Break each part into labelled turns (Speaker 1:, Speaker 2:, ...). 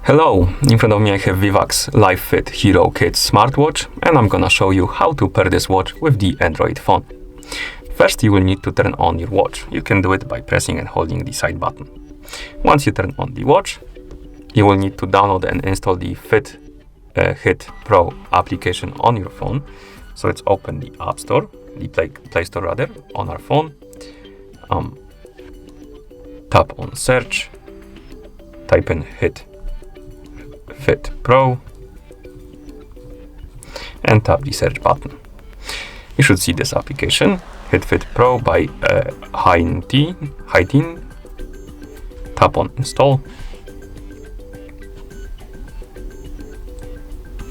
Speaker 1: Hello, in front of me I have Vivax Lifefit Hero Kids smartwatch, and I'm gonna show you how to pair this watch with the Android phone. First, you will need to turn on your watch. You can do it by pressing and holding the side button. Once you turn on the watch, you will need to download and install the Hit Pro application on your phone. So let's open the App Store, the Play Store rather, on our phone. Tap on Search, type in Hit Fit Pro, and tap the search button. You should see this application, HitFit Pro by Haitin. Tap on Install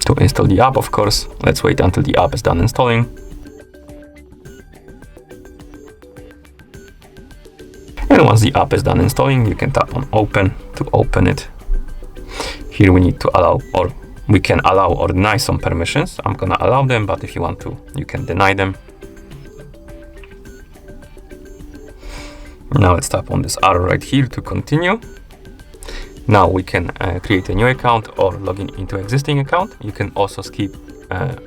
Speaker 1: to install the app, of course. Let's wait until the app is done installing. And once the app is done installing, you can tap on Open to open it. Here we need to we can allow or deny some permissions. I'm gonna allow them, but if you want to, you can deny them. Now let's tap on this arrow right here to continue. Now we can create a new account or log in into existing account. You can also skip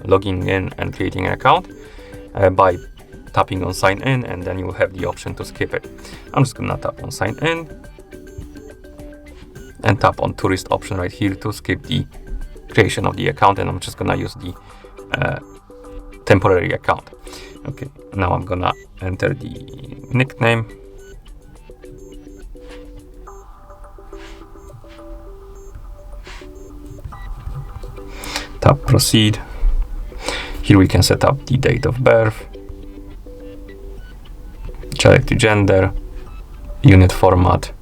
Speaker 1: logging in and creating an account by tapping on sign in, and then you will have the option to skip it. I'm just gonna tap on sign in and tap on tourist option right here to skip the creation of the account, and I'm just gonna use the temporary account. Okay, now I'm gonna enter the nickname. Tap proceed. Here we can set up the date of birth, select the gender, unit format,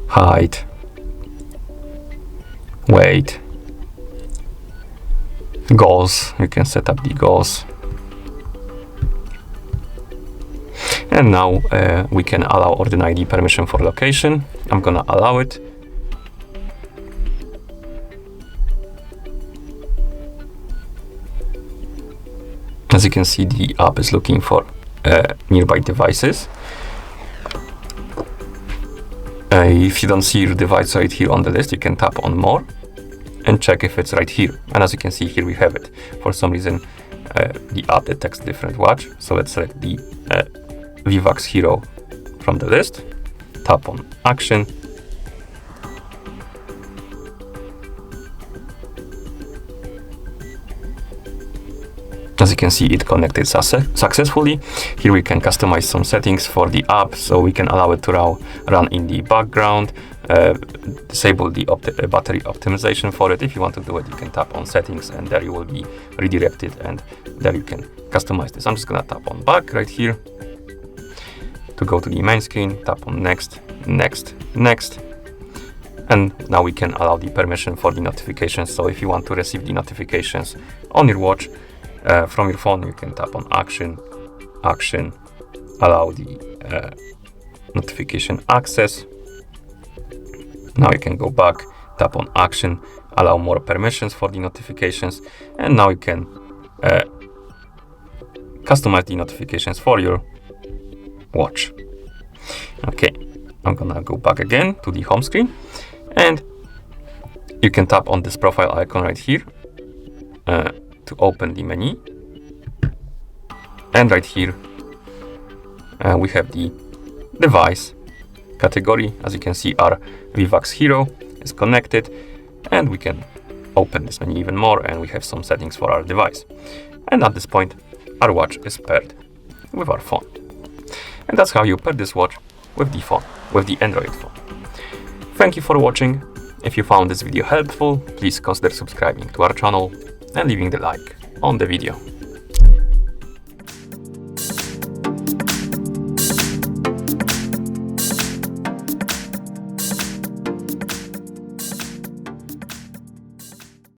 Speaker 1: height, weight, goals. You can set up the goals. And now we can allow or deny the permission for location. I'm gonna allow it. As you can see, the app is looking for nearby devices. If you don't see your device right here on the list, you can tap on more and check if it's right here. And as you can see here, we have it. For some reason, the app detects different watch. So let's select the Vivax Hero from the list. Tap on Action. As you can see, it connected successfully. Here we can customize some settings for the app, so we can allow it to run in the background, disable the battery optimization for it. If you want to do it, you can tap on settings, and there you will be redirected, and there you can customize this. I'm just gonna tap on back right here to go to the main screen. Tap on next, next, next. And now we can allow the permission for the notifications. So if you want to receive the notifications on your watch, from your phone, you can tap on action, allow the notification access. Now you can go back, tap on action, allow more permissions for the notifications, and now you can customize the notifications for your watch. Okay, I'm gonna go back again to the home screen, and you can tap on this profile icon right here to open the menu. And right here we have the device category. As you can see, our Vivax Hero is connected, and we can open this menu even more, and we have some settings for our device. And at this point, our watch is paired with our phone. And that's how you pair this watch with the phone, with the Android phone. Thank you for watching. If you found this video helpful, please consider subscribing to our channel and leaving the like on the video.